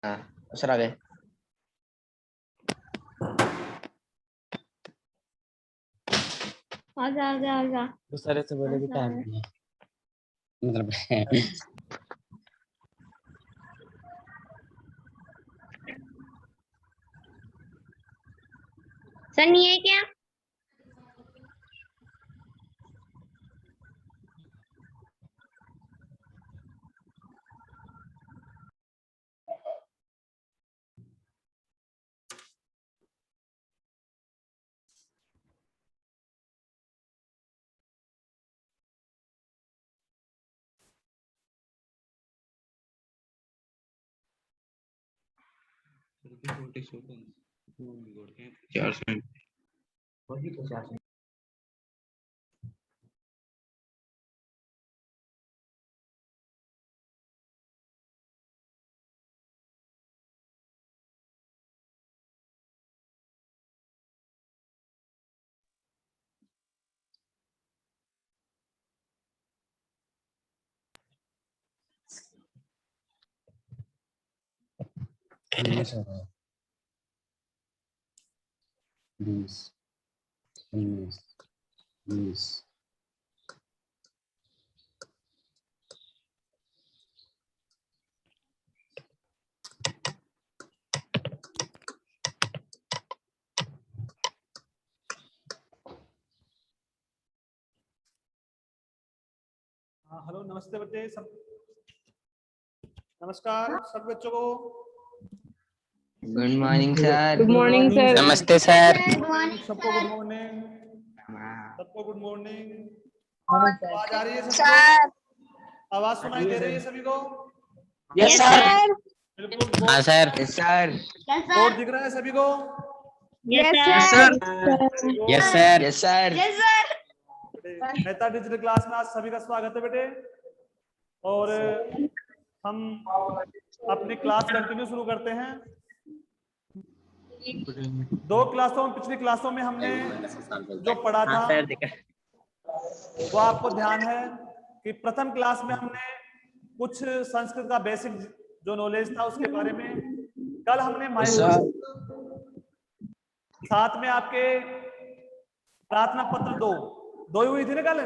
हाँ सर आ गए। आजा आजा आजा। दूसरे से बोले कि टाइम नहीं है मतलब सर नहीं है क्या? बीस हो रहा है 20 19 20 हेलो नमस्ते बच्चे सब। नमस्कार सब बच्चों को। Good morning sir. Good morning sir. नमस्ते सर। सबको गुड मॉर्निंग। सबको गुड मॉर्निंग। आवाज आ रही है सभी सर। को? आवाज सुनाई दे रही है सभी को? Yes sir. बिल्कुल। हाँ सर। Yes sir. बोर्ड दिख रहा है सभी को? Yes sir. Yes sir. Yes sir. Mehta digital class में आज सभी का स्वागत है बेटे। और हम अपनी क्लास कंटिन्यू शुरू करते हैं। दो क्लासों में, पिछली क्लासों में हमने जो पढ़ा था वो आपको ध्यान है कि प्रथम क्लास में हमने कुछ संस्कृत का बेसिक जो नॉलेज था उसके बारे में, कल हमने साथ में आपके प्रार्थना पत्र दो ही हुई थी ना कल?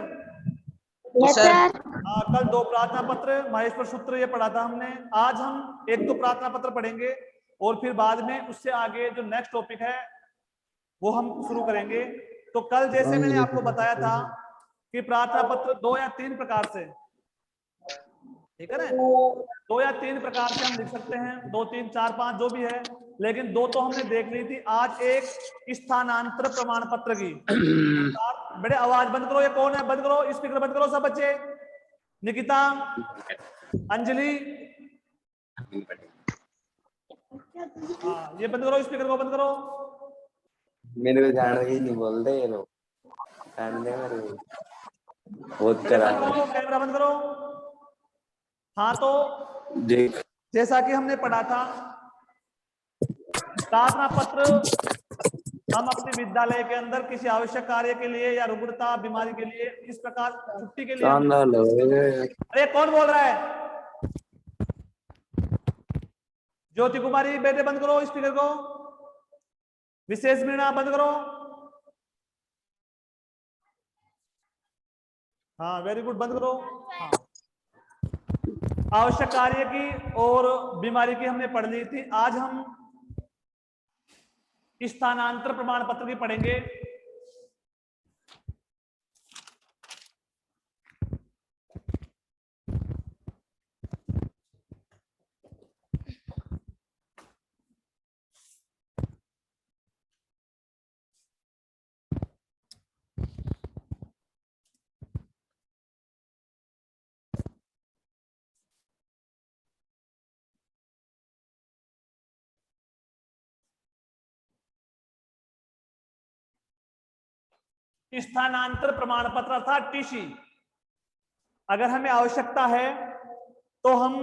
Yes sir. हाँ, कल 2 प्रार्थना पत्र महेश्वर सूत्र ये पढ़ा था हमने। आज हम 1-2 प्रार्थना पत्र पढ़ेंगे और फिर बाद में उससे आगे जो नेक्स्ट टॉपिक है वो हम शुरू करेंगे। तो कल जैसे मैंने आपको बताया था कि प्रार्थना पत्र 2 या 3 प्रकार से, ठीक है ना, 2 या 3 प्रकार से हम लिख सकते हैं, 2 3 4 5 जो भी है, लेकिन 2 तो हमने देख ली थी। आज एक स्थानांतर प्रमाण पत्र की। बड़े आवाज बंद करो, ये कौन है? बंद करो, स्पीकर बंद करो सब बच्चे। निकिता, अंजलि, हाँ ये बंद करो, स्पीकर को बंद करो। मेरे को जान ही नहीं बोलते ये लोग। बहुत करा कैमरा बंद करो। हाँ तो देख जैसा कि हमने पढ़ा था, प्रार्थना पत्र हम अपने विद्यालय के अंदर किसी आवश्यक कार्य के लिए या रुग्णता बीमारी के लिए, इस प्रकार छुट्टी के लिए अरे कौन बोल रहा है? ज्योति कुमारी बेटे बंद करो स्पीकर को। विशेष मीणा बंद करो। हाँ वेरी गुड, बंद करो। हाँ, आवश्यक कार्य की और बीमारी की हमने पढ़ ली थी। आज हम स्थानांतर प्रमाण पत्र की पढ़ेंगे। स्थानांतर प्रमाण पत्र अर्थात टीसी, अगर हमें आवश्यकता है तो हम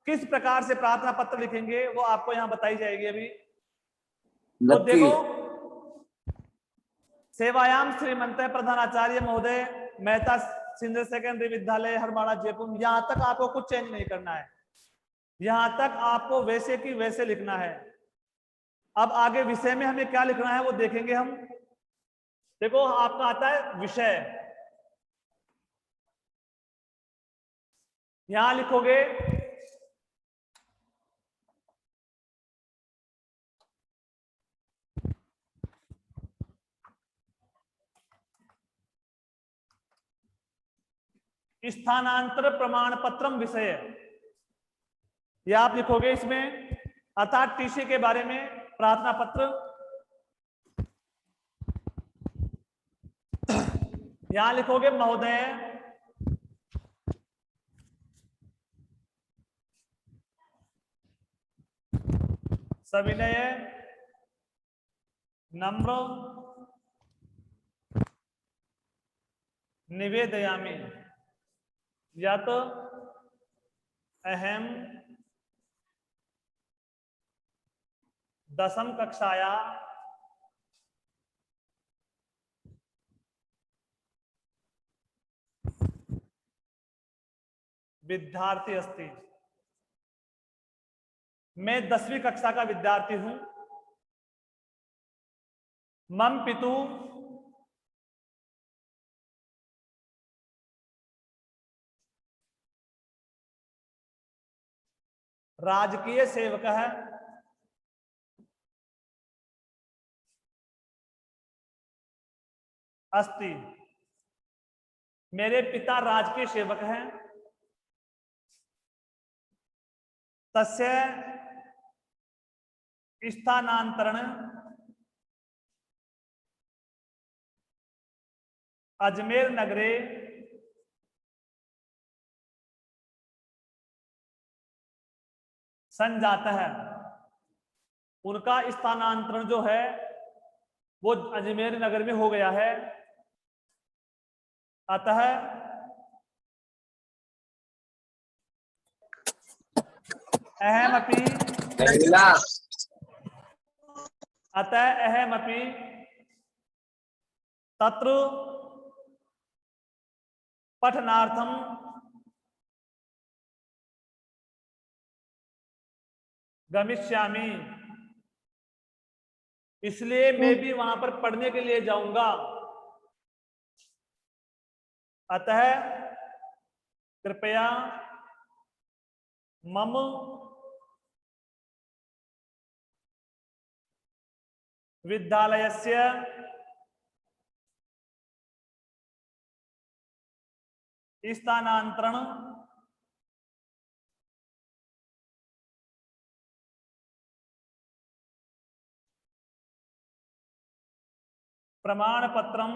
किस प्रकार से प्रार्थना पत्र लिखेंगे वो आपको यहां बताई जाएगी अभी। तो देखो, सेवायाम श्रीमंत प्रधानाचार्य महोदय, मेहता सीनियर सेकेंडरी विद्यालय हरमाड़ा जयपुर, यहां तक आपको कुछ चेंज नहीं करना है। यहां तक आपको वैसे की वैसे लिखना है। अब आगे विषय में हमें क्या लिखना है वो देखेंगे हम। देखो आपका आता है विषय, यहां लिखोगे स्थानांतर प्रमाण पत्रम विषय, या आप लिखोगे इसमें अर्थात टीसी के बारे में प्रार्थना पत्र। यहां लिखोगे महोदय सविनय नम्र निवेदयामि यत् अहम दशम कक्षाया विद्यार्थी अस्ति। मैं 10वीं कक्षा का विद्यार्थी हूं। मम पितु राजकीय सेवक है। अस्ति, मेरे पिता राजकीय सेवक हैं। तस्य स्थानांतरण अजमेर नगरे संजात है। उनका स्थानांतरण जो है वो अजमेर नगर में हो गया है। अतः अहमपि अहमपि तत्र पठनार्थम गमिष्यामि, इसलिए मैं भी वहां पर पढ़ने के लिए जाऊंगा। अतः कृपया मम विद्यालयस्य स्थानांतरण प्रमाण पत्रम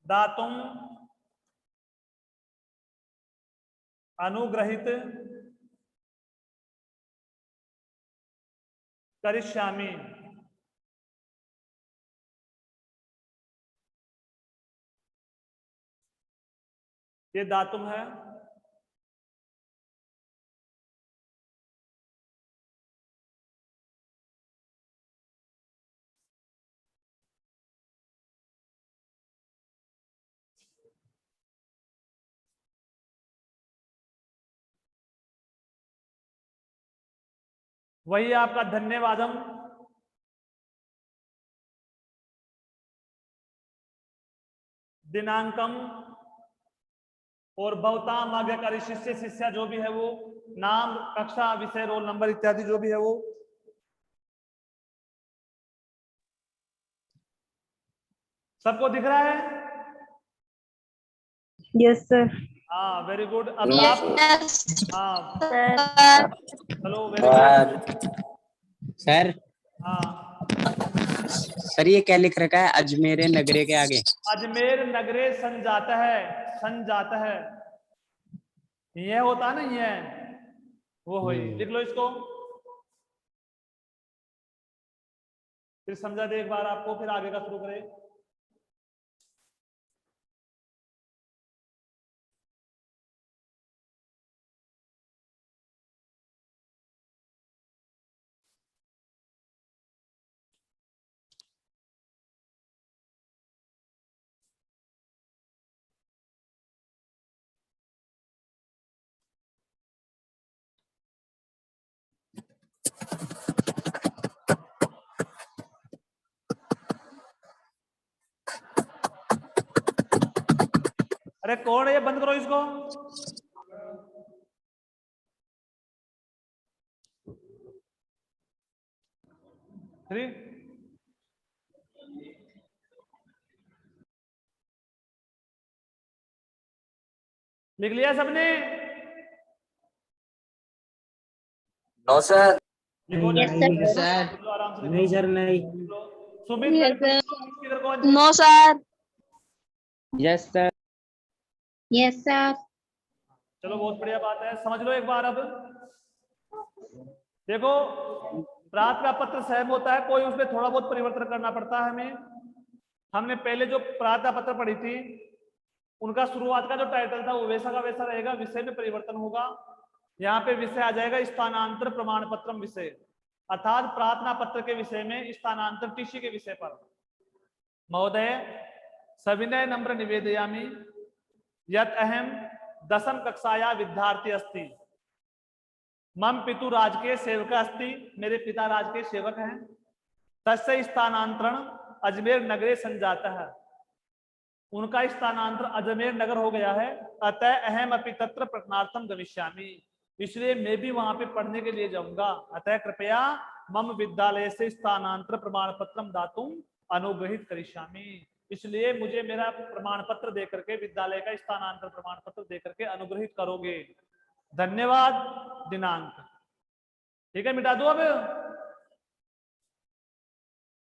दातुम अनुग्रहित करिष्यामि। ये दातुम है। वही आपका धन्यवादम। दिनांकम और भवताम आज्ञाकारी शिष्य शिष्या जो भी है वो नाम कक्षा विषय रोल नंबर इत्यादि जो भी है वो सबको दिख रहा है। Yes sir. हाँ वेरी गुड। अब यस आप हाँ सर। चलो वेरी गुड। सर हाँ सर ये क्या लिख रखा है अजमेर नगरे के आगे? अजमेर नगरे संजात है, संजात है। ये होता है ना, ये वो हो लिख लो इसको, फिर समझा दे एक बार आपको, फिर आगे का शुरू करें। अरे कौन है ये, बंद करो इसको। थ्री लिख लिया सबने? No sir. लिखो Yes, sir. सर। लिख लो, आराम से लिख नहीं लो। सर नहीं। लिख लो। Sumit Yes, sir. इधर कौन? No, sir. Yes sir. Yes, sir. चलो बहुत बढ़िया बात है, समझ लो एक बार। अब देखो, प्रार्थना पत्र सेम होता है, कोई उसमें थोड़ा बहुत परिवर्तन करना पड़ता है हमें। हमने पहले जो प्रार्थना पत्र पढ़ी थी उनका शुरुआत का जो टाइटल था वो वैसा का वैसा रहेगा, विषय में परिवर्तन होगा। यहाँ पे विषय आ जाएगा स्थानांतर प्रमाण पत्रम विषय, अर्थात प्रार्थना पत्र के विषय में स्थानांतर टीसी के विषय पर। महोदय सविनय नम्र निवेदयामि यत् अहम 10वीं कक्षाया विद्यार्थी अस्ति, मम पितु राज के सेवक अस्ति, मेरे पिता राज के सेवक हैं। तस्य स्थानांतरण अजमेर नगरे संजाता है, उनका स्थानांतरण अजमेर नगर हो गया है। अतः अहम अपि तत्र पठनार्थम गमिष्यामि, इसलिए मैं भी वहां पे पढ़ने के लिए जाऊंगा। अतः कृपया मम विद्यालय से स्थानांतर प्रमाण पत्रम दातुम अनुग्रहित करिष्यामि, इसलिए मुझे मेरा प्रमाण पत्र देकर के, विद्यालय का स्थानांतर प्रमाण पत्र देकर के अनुग्रहित करोगे। धन्यवाद। दिनांक ठीक है, मिटा दो अब।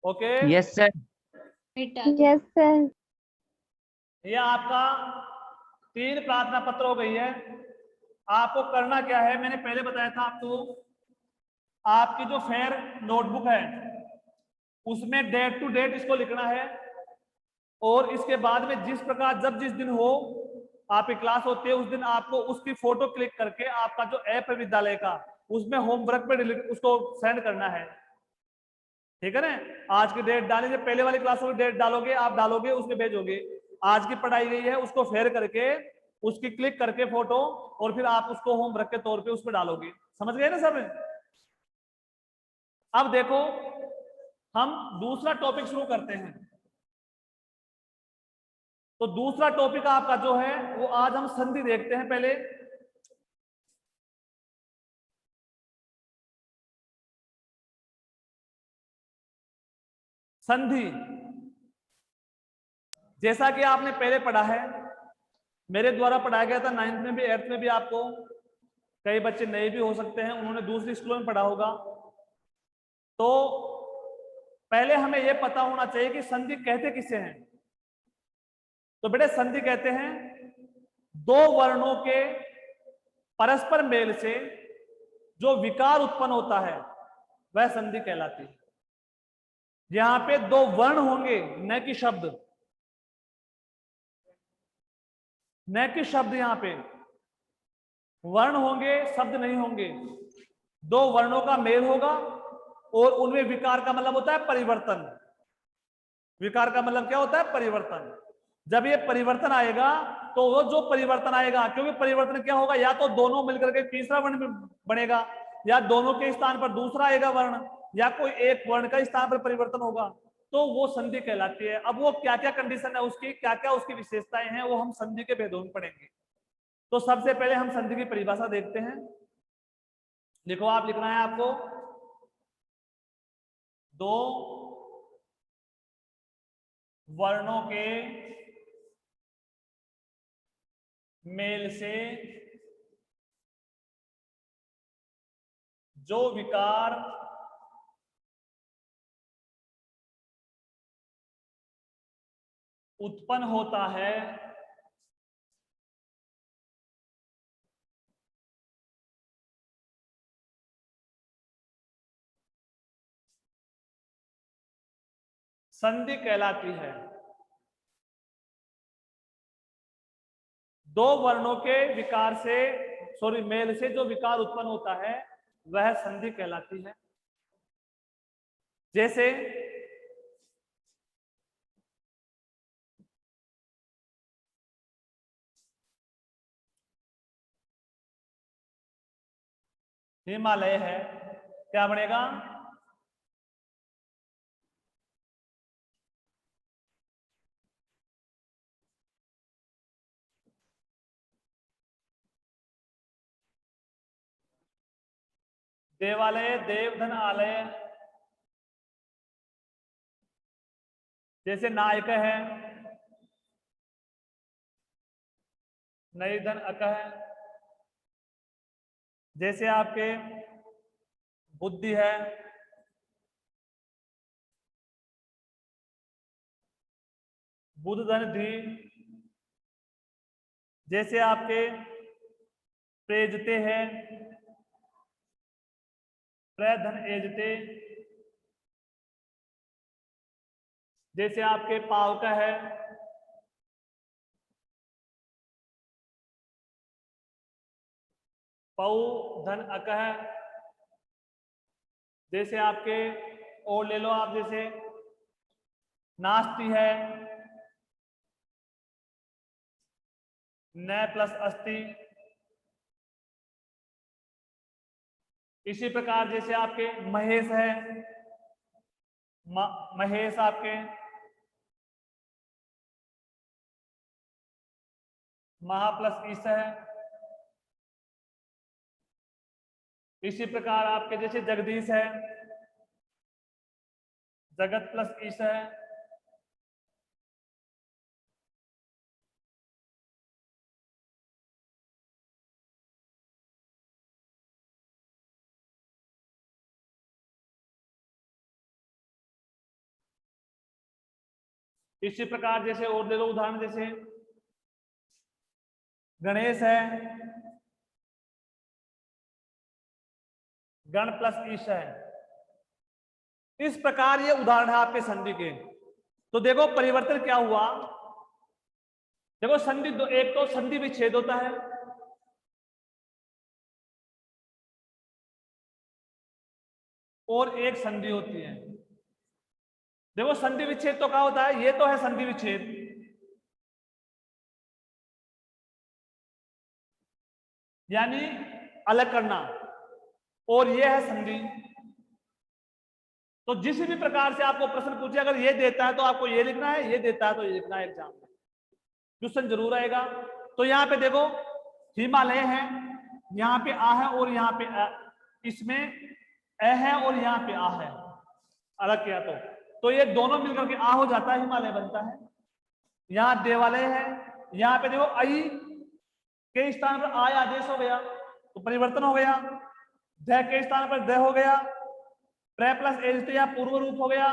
Okay yes sir. Yes, sir. ये आपका 3 प्रार्थना पत्र हो गई है। आपको करना क्या है, मैंने पहले बताया था आपको, आपकी जो फेयर नोटबुक है उसमें डेट टू डेट इसको लिखना है, और इसके बाद में जिस प्रकार जब जिस दिन हो आपकी क्लास होती है उस दिन आपको उसकी फोटो क्लिक करके आपका जो ऐप है विद्यालय का उसमें होमवर्क पे उसको सेंड करना है। ठीक है ना, आज की डेट डालेंगे, पहले वाली क्लासों की डेट डालोगे, आप डालोगे उसमें भेजोगे। आज की पढ़ाई गई है उसको फेयर करके उसकी क्लिक करके फोटो, और फिर आप उसको होमवर्क के तौर पे उस पर डालोगे। समझ गए ना सब? अब देखो हम दूसरा टॉपिक शुरू करते हैं। तो दूसरा टॉपिक आपका जो है वो आज हम संधि देखते हैं। पहले संधि, जैसा कि आपने पहले पढ़ा है, मेरे द्वारा पढ़ाया गया था 9th में भी 8th में भी। आपको कई बच्चे नए भी हो सकते हैं, उन्होंने दूसरी स्कूलों में पढ़ा होगा। तो पहले हमें यह पता होना चाहिए कि संधि कहते किसे हैं। तो बेटे संधि कहते हैं 2 वर्णों के परस्पर मेल से जो विकार उत्पन्न होता है वह संधि कहलाती है। यहां पे 2 वर्ण होंगे, न कि शब्द, न कि शब्द, यहां पे वर्ण होंगे, शब्द नहीं होंगे। 2 वर्णों का मेल होगा और उनमें विकार का मतलब होता है परिवर्तन। विकार का मतलब क्या होता है? परिवर्तन। जब ये परिवर्तन आएगा तो वो जो परिवर्तन आएगा, क्योंकि परिवर्तन क्या होगा, या तो दोनों मिलकर के तीसरा वर्ण बनेगा, या दोनों के स्थान पर दूसरा आएगा वर्ण, या कोई एक वर्ण का स्थान पर परिवर्तन होगा, तो वो संधि कहलाती है। अब वो क्या क्या कंडीशन है उसकी, क्या क्या उसकी विशेषताएं हैं, वो हम संधि के भेदों में पढ़ेंगे। तो सबसे पहले हम संधि की परिभाषा देखते हैं। लिखो, आप लिखना है आपको 2 वर्णों के मेल से जो विकार उत्पन्न होता है संधि कहलाती है। 2 वर्णों के विकार से, सॉरी, मेल से जो विकार उत्पन्न होता है वह संधि कहलाती है। जैसे हिमालय है, क्या बनेगा? देवालय, देव धन आलय, जैसे नायक है, नई धन अक है, जैसे आपके बुद्धि है, बुध धन धी, जैसे आपके प्रेजते हैं, प्रधन एजते, जैसे आपके पावक है, पौ धन अक है, जैसे आपके और ले लो आप, जैसे नास्ति है, न प्लस अस्ति, इसी प्रकार जैसे आपके महेश है, महेश आपके महा प्लस ईस है, इसी प्रकार आपके जैसे जगदीश है, जगत प्लस ईस है, इसी प्रकार जैसे और ले लो उदाहरण, जैसे गणेश है, गण प्लस ईश है। इस प्रकार ये उदाहरण है आपके संधि के। तो देखो परिवर्तन क्या हुआ, देखो संधि दो, एक तो संधि विच्छेद होता है, और एक संधि होती है। देखो संधि विच्छेद तो क्या होता है, ये तो है संधि विच्छेद, यानी अलग करना, और ये है संधि। तो जिस भी प्रकार से आपको प्रश्न पूछे, अगर ये देता है तो आपको ये लिखना है, ये देता है तो ये लिखना है, एग्जाम में क्वेश्चन जरूर आएगा। तो यहाँ पे देखो हिमालय है, यहाँ पे आ है और यहाँ पे आ, इसमें ए है और यहाँ पे आ है, अलग किया तो ये दोनों मिलकर के आ हो जाता है, हिमालय बनता है। यहाँ देवालय है, यहाँ पे देखो आई के स्थान पर आय आदेश हो गया तो परिवर्तन हो गया, ध के स्थान पर द हो गया, प्र प्लस एज तो यहाँ पूर्व रूप हो गया,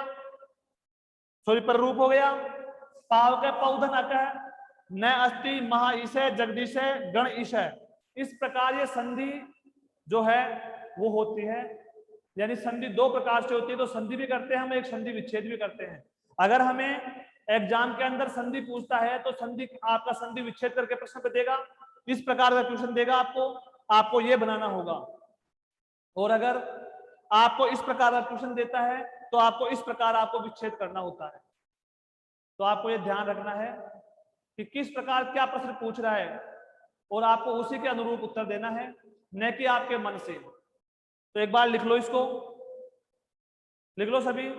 सॉरी पर रूप हो गया, पाव का पौधन अक है, न अस्थि महा ईश है, जगदीश है, गण ईश है। इस प्रकार ये संधि जो है वो होती है, यानी संधि दो प्रकार से होती है। तो संधि भी करते हैं हम, एक संधि विच्छेद भी करते हैं। अगर हमें एग्जाम के अंदर संधि पूछता है तो संधि आपका संधि विच्छेद करके प्रश्न पे देगा, इस प्रकार का क्वेश्चन देगा आपको ये बनाना होगा। और अगर आपको इस प्रकार का क्वेश्चन देता है तो आपको इस प्रकार आपको विच्छेद करना होता है। तो आपको ये ध्यान रखना है कि किस प्रकार क्या प्रश्न पूछ रहा है और आपको उसी के अनुरूप उत्तर देना है, न कि आपके मन से। तो एक बार लिख लो, इसको लिख लो सभी।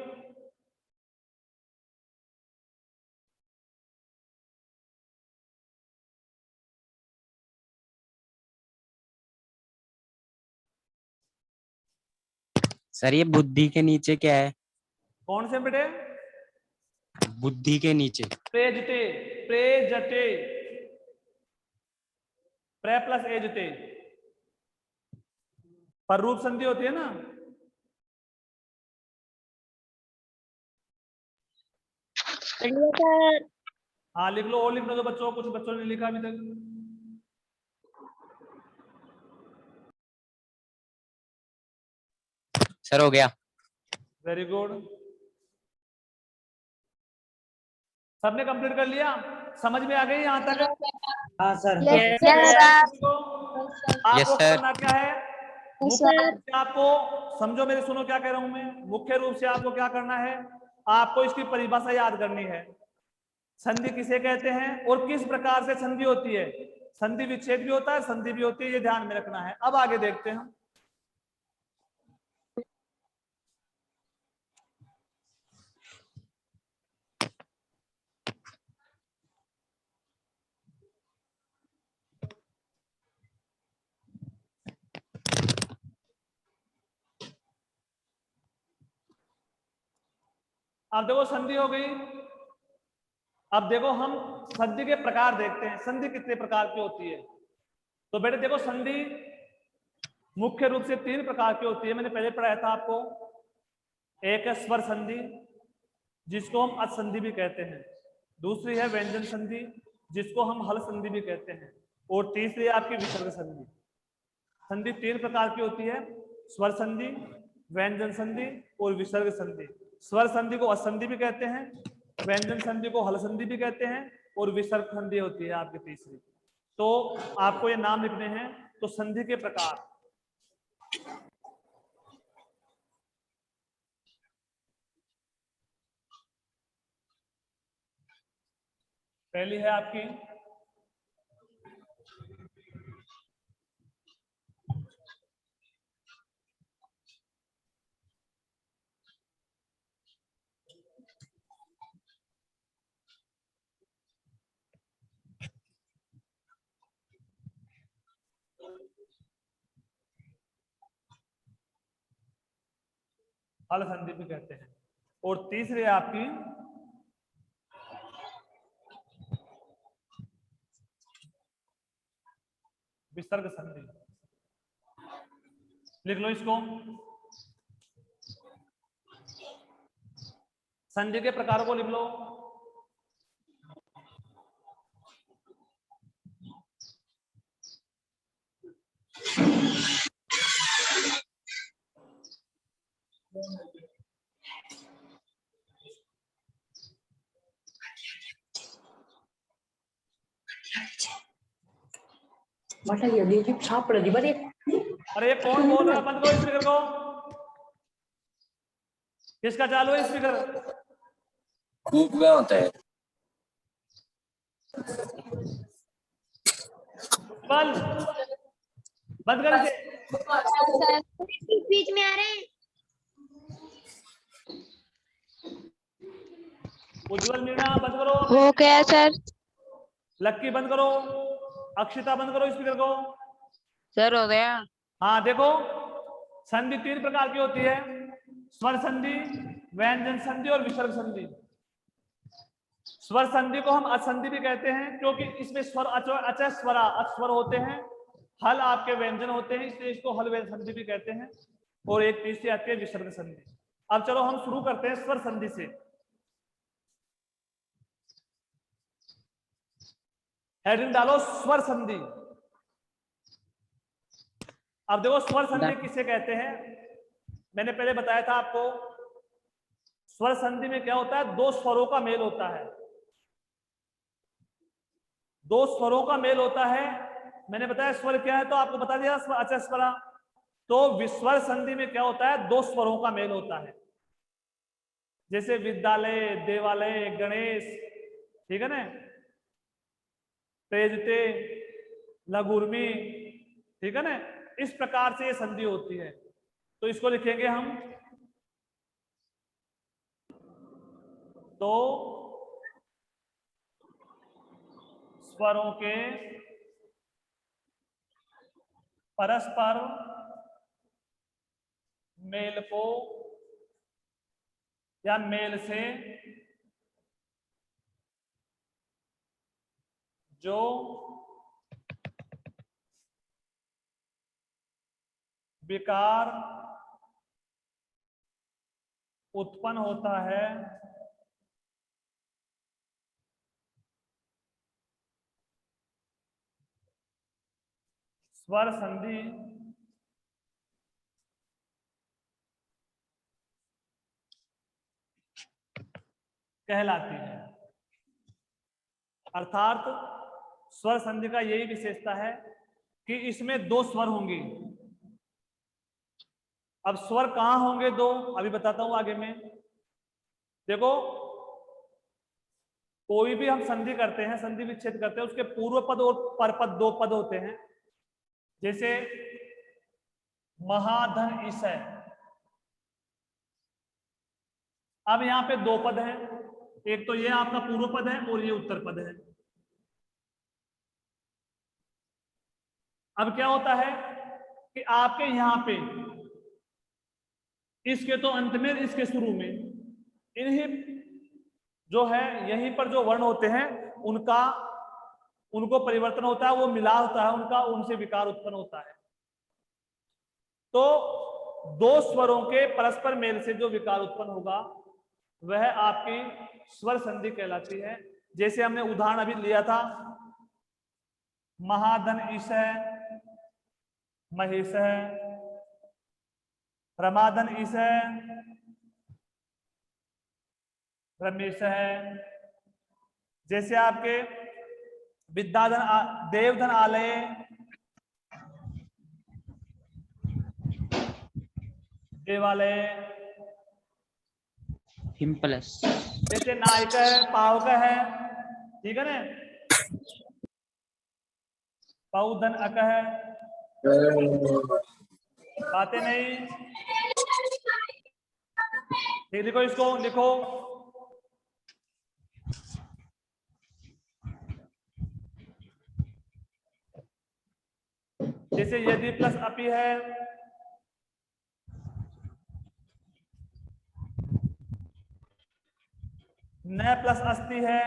सर ये बुद्धि के नीचे क्या है? कौन से बेटे? बुद्धि के नीचे प्रेजते, प्रेजते, प्रे प्लस एजते, पर रूप संधि होती है ना। हाँ लिख लो, और लिख लो तो बच्चों, कुछ बच्चों ने लिखा अभी तक। सर हो गया। वेरी गुड, सबने कंप्लीट कर लिया? समझ में आ गई यहाँ तक? हाँ सर। आपको करना क्या है, मुख्य रूप से आपको समझो, मेरे सुनो क्या कह रहा हूं मैं। मुख्य रूप से आपको क्या करना है, आपको इसकी परिभाषा याद करनी है। संधि किसे कहते हैं और किस प्रकार से संधि होती है। संधि विच्छेद भी होता है, संधि भी होती है, ये ध्यान में रखना है। अब आगे देखते हैं। अब देखो संधि हो गई। अब देखो हम संधि के प्रकार देखते हैं, संधि कितने प्रकार की होती है। तो बेटे देखो संधि मुख्य रूप से 3 प्रकार की होती है, मैंने पहले पढ़ाया था आपको। एक है स्वर संधि जिसको हम अच संधि भी कहते हैं, दूसरी है व्यंजन संधि जिसको हम हल संधि भी कहते हैं, और तीसरी है आपकी विसर्ग संधि। संधि 3 प्रकार की होती है, स्वर संधि, व्यंजन संधि और विसर्ग संधि। स्वर संधि को अच संधि भी कहते हैं, व्यंजन संधि को हल संधि भी कहते हैं, और विसर्ग संधि होती है आपकी तीसरी। तो आपको ये नाम लिखने हैं। तो संधि के प्रकार, पहली है आपकी हल संधि भी कहते हैं, और तीसरी है आपकी विसर्ग संधि। लिख लो इसको। संधि के प्रकारों को लिख लो। अरे कौन बोल रहा है? बंद करो स्पीकर को। किसका चालू है स्पीकर? खूब में होता है। बंद बंद कर इसे। बीच में आ रहे हैं। उज्जवल मीणा बंद करो। हो गया सर। लक्की बंद करो। अक्षिता बंद करो स्पीकर को। सर हो गया। हाँ देखो, संधि 3 प्रकार की होती है, स्वर संधि, व्यंजन संधि और विसर्ग संधि। स्वर संधि को हम असंधि भी कहते हैं क्योंकि इसमें स्वर अच स्वरा अस्वर होते हैं, हल आपके व्यंजन होते हैं, इसलिए इसको हल व्यंजन संधि भी कहते हैं। और एक तीसरी आती है विसर्ग संधि। अब चलो हम शुरू करते हैं स्वर संधि से। हेडिंग डालो स्वर संधि। अब देखो स्वर संधि किसे कहते हैं, मैंने पहले बताया था आपको। स्वर संधि में क्या होता है, 2 स्वरों का मेल होता है। 2 स्वरों का मेल होता है। मैंने बताया स्वर क्या है, तो आपको बता दिया अच्छा स्वरा। तो विस्वर संधि में क्या होता है, 2 स्वरों का मेल होता है। जैसे विद्यालय, देवालय, गणेश, ठीक है ना, तेजते, लघुर्मी, ठीक है ना, इस प्रकार से ये संधि होती है। तो इसको लिखेंगे हम तो स्वरों के परस्पर मेल को या मेल से जो विकार उत्पन्न होता है स्वर संधि कहलाती है। अर्थात स्वर संधि का यही विशेषता है कि इसमें 2 स्वर होंगे। अब स्वर कहां होंगे 2, अभी बताता हूं आगे में। देखो, कोई भी हम संधि करते हैं, संधि विच्छेद करते हैं, उसके पूर्व पद और परपद 2 पद होते हैं। जैसे महाधन ईशय, अब यहां पे 2 पद हैं, एक तो ये आपका पूर्व पद है और ये उत्तर पद है। अब क्या होता है कि आपके यहां पे इसके तो अंत में, इसके शुरू में, इन्हीं जो है यहीं पर जो वर्ण होते हैं उनको परिवर्तन होता है, वो मिलान होता है उनका, उनसे विकार उत्पन्न होता है। तो दो स्वरों के परस्पर मेल से जो विकार उत्पन्न होगा वह आपकी स्वर संधि कहलाती है। जैसे हमने उदाहरण अभी लिया था, महाधन ईश है, महेश है, रमाधन ईश है, रमेश है। जैसे आपके विद्याधन देवधन आलय, देवालय। Him plus. जैसे नायक है, पावक है, ठीक है ना, पाउधन अक है। बातें नहीं ठीक, लिखो इसको, लिखो। जैसे यदि प्लस अपि है, न प्लस अस्ति है,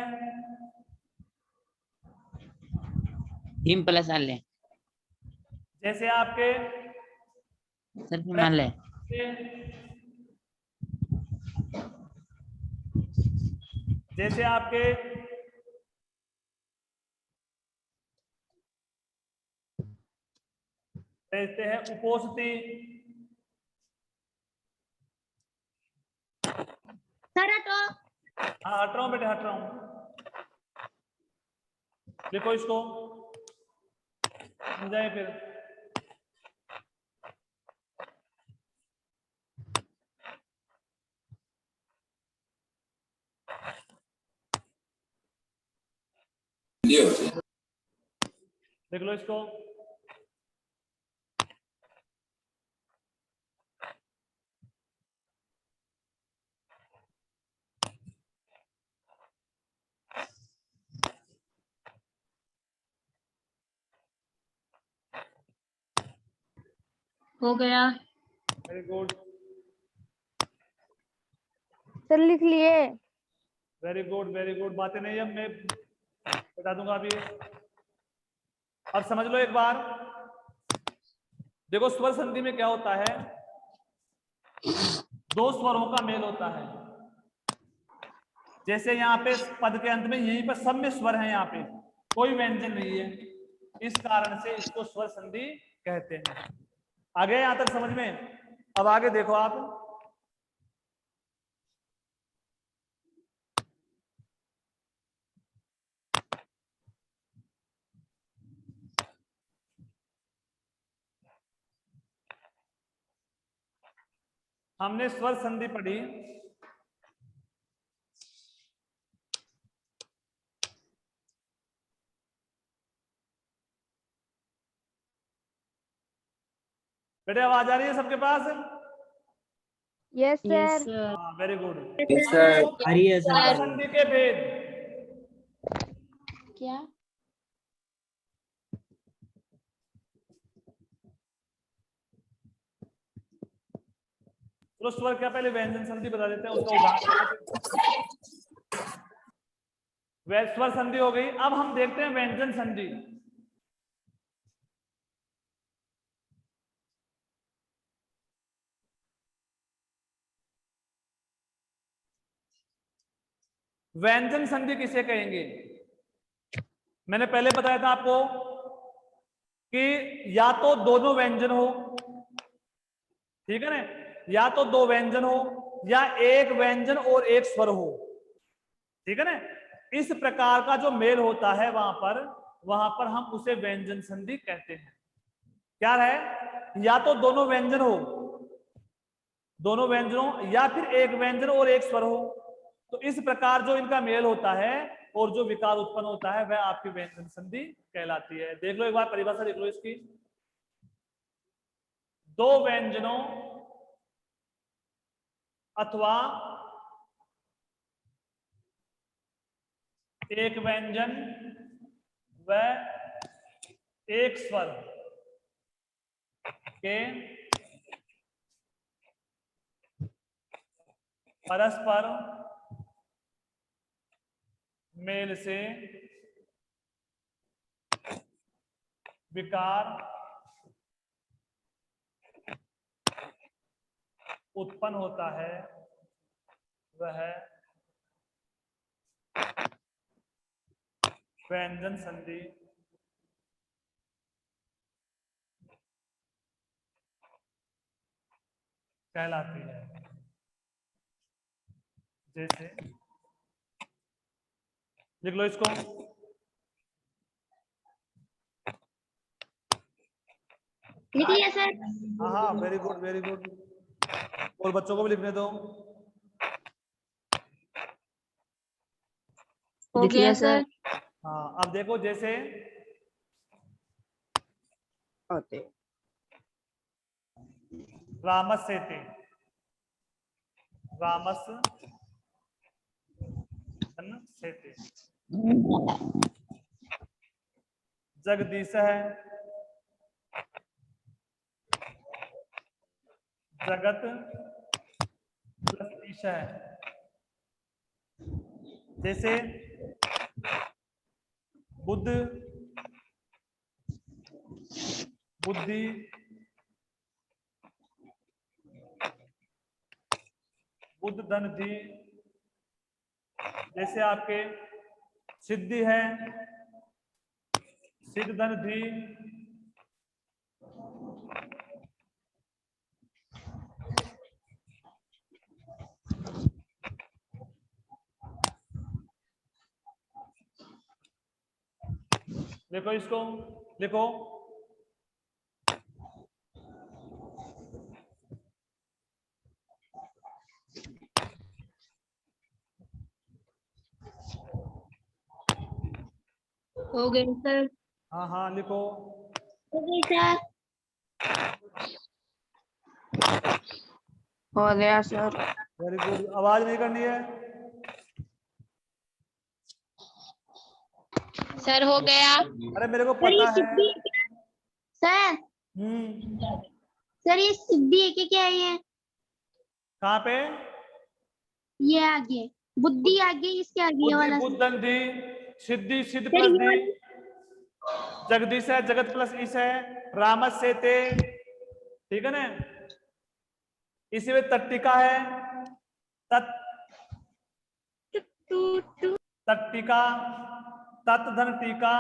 हिम प्लस आले। जैसे आपके सर हिमालय। जैसे आपके कहते हैं उपोषति। सर हटो। हाँ हट रहा हूँ बेटे, हट रहा हूँ। लिखो इसको, समझाए फिर। देख लो इसको। हो गया वेरी गुड, सर लिख लिए। Very good, very good. बातें नहीं है, मैं बता दूंगा अभी। अब समझ लो एक बार, देखो स्वर संधि में क्या होता है, दो स्वरों का मेल होता है। जैसे यहाँ पे पद के अंत में यहीं पर सब में स्वर है, यहाँ पे कोई व्यंजन नहीं है, इस कारण से इसको स्वर संधि कहते हैं। आगे यहां तक समझ में? अब आगे देखो आप, हमने स्वर संधि पढ़ी, बेटे आवाज आ रही है सबके पास? Yes sir. हाँ वेरी गुड। आ रही है स्वर संधि के भेद, क्या? तो स्वर क्या, पहले व्यंजन संधि बता देते हैं, उसका उदाहरण। स्वर संधि हो गई, अब हम देखते हैं व्यंजन संधि। व्यंजन संधि किसे कहेंगे? मैंने पहले बताया था आपको कि या तो दोनों व्यंजन हो, ठीक है ना, या तो दो व्यंजन हो या एक व्यंजन और एक स्वर हो, ठीक है ना। इस प्रकार का जो मेल होता है वहां पर हम उसे व्यंजन संधि कहते हैं। क्या है? या तो दोनों व्यंजन हो, दोनों व्यंजनों, या फिर एक व्यंजन और एक स्वर हो। तो इस प्रकार जो इनका मेल होता है और जो विकार उत्पन्न होता है वह आपकी व्यंजन संधि कहलाती है। देख लो एक बार परिभाषा देख लो इसकी। दो व्यंजनों अथवा एक व्यंजन व एक स्वर के परस्पर मेल से विकार उत्पन्न होता है वह व्यंजन संधि कहलाती है। जैसे लिख लो इसको। लिख लिया सर। हाँ हाँ, वेरी गुड वेरी गुड। और बच्चों को भी लिखने दो। हो गया सर। हाँ, अब देखो जैसे रामस सेते, रामस सेते, जगदीश है, जगत प्लस ईश है। जैसे बुद्ध, बुद्धि, बुद्ध धन धी। जैसे आपके सिद्धि है, सिद्ध धन धी। देखो इसको, लिखो हो गए सर। हाँ हाँ लिखो। हो गई सर। हो गया सर। Very good. आवाज नहीं करनी है। सर हो गया। अरे मेरे को सर ये पता है। सिद्धि है क्या? सर सर ये सिद्धि है कि क्या है ये? कहाँ पे? ये आगे बुद्धि आगे, इसके आगे ये बुद्धि वाला। बुद्धन धी, सिद्धि सिद्ध सर प्लस ये धी, वाला। जगदीश है, जगत प्लस ईश है, रामस से ते, ठीक है ना। इसी में तट्टिका है, तत् तट्टिका, तत् धन टीका।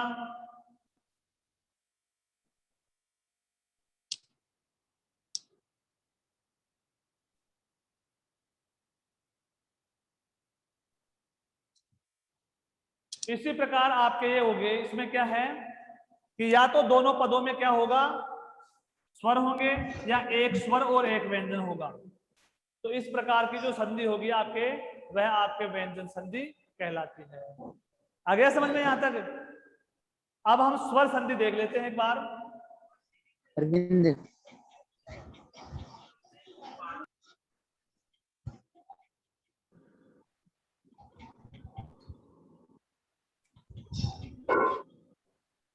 इसी प्रकार आपके ये हो गए। इसमें क्या है कि या तो दोनों पदों में क्या होगा, स्वर होंगे, या एक स्वर और एक व्यंजन होगा। तो इस प्रकार की जो संधि होगी आपके, वह आपके व्यंजन संधि कहलाती है। आ गया समझ में यहां तक? अब हम स्वर संधि देख लेते हैं एक बार। अरविंद,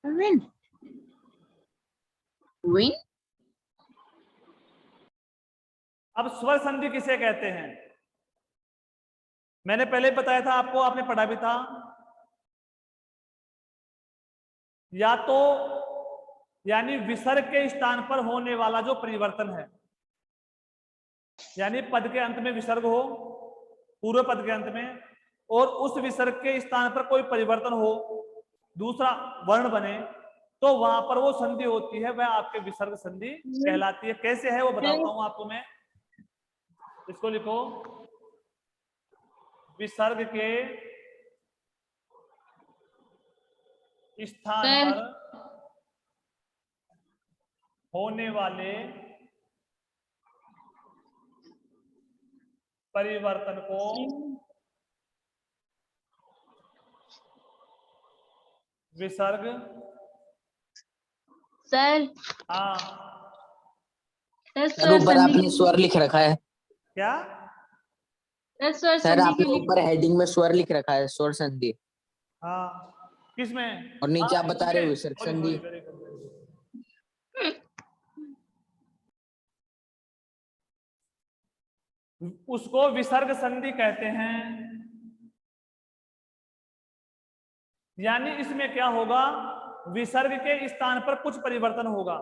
अरविंद विन। अब स्वर संधि किसे कहते हैं? मैंने पहले बताया था आपको, आपने पढ़ा भी था। या तो यानी विसर्ग के स्थान पर होने वाला जो परिवर्तन है, यानी पद के अंत में विसर्ग हो, पूर्व पद के अंत में, और उस विसर्ग के स्थान पर कोई परिवर्तन हो, दूसरा वर्ण बने, तो वहां पर वो संधि होती है, वह आपके विसर्ग संधि कहलाती है। कैसे है वो बताता हूं आपको मैं। इसको लिखो, विसर्ग के स्थान पर होने वाले परिवर्तन को विसर्ग। सर। हाँ सर ऊपर आपने स्वर लिख रखा है। क्या? सर आपने ऊपर हेडिंग में स्वर लिख रखा है, स्वर संधि। हाँ किसमें? और नीचे हाँ, आप बता रहे हो इसमें? विसर्ग संधि। very good, very good. उसको विसर्ग संधि कहते हैं। यानी इसमें क्या होगा, विसर्ग के स्थान पर कुछ परिवर्तन होगा,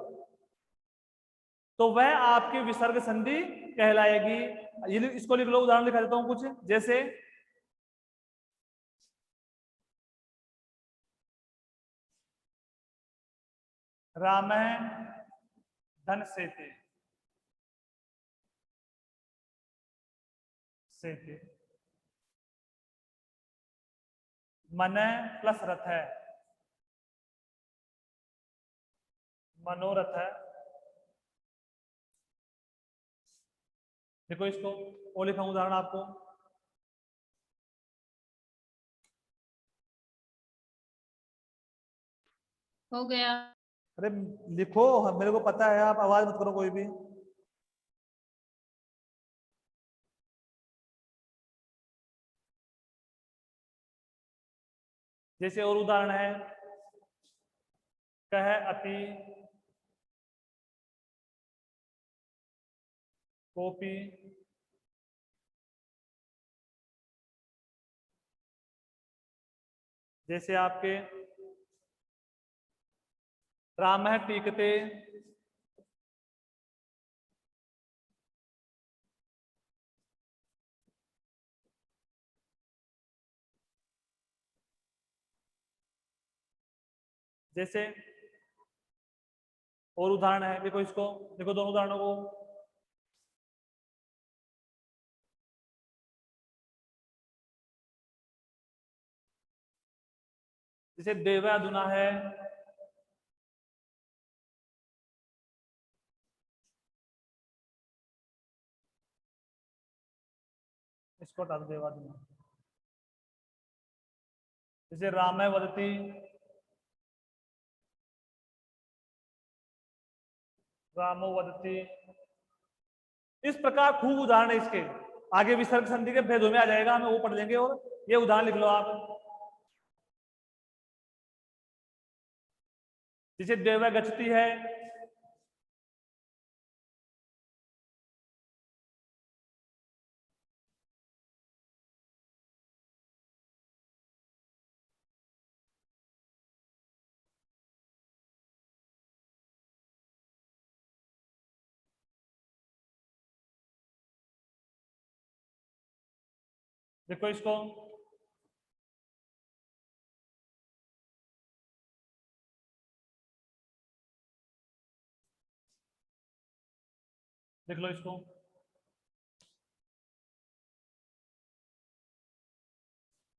तो वह आपकी विसर्ग संधि कहलाएगी। इसको लिख लो, उदाहरण लिखा देता हूं कुछ, जैसे राम धन सेते, सेते, मन प्लस रथ है, मनोरथ है। देखो इसको और लिखा उदाहरण आपको, हो गया। अरे लिखो, मेरे को पता है, आप आवाज मत करो कोई भी। जैसे और उदाहरण है, कह अति, कॉपी, जैसे आपके राम है टीकते, जैसे और उदाहरण है, देखो इसको, देखो दोनों उदाहरणों को, जैसे देव अधुना है, इसको हटा दो, देवाधुना। जैसे राम वदती, रामो वदती। इस प्रकार खूब उदाहरण है इसके, आगे विसर्ग संधि के भेदों में आ जाएगा, हमें वो पढ़ लेंगे। और ये उदाहरण लिख लो आप, जैसे देव गच्छति है, देखो इसको, देख लो इसको,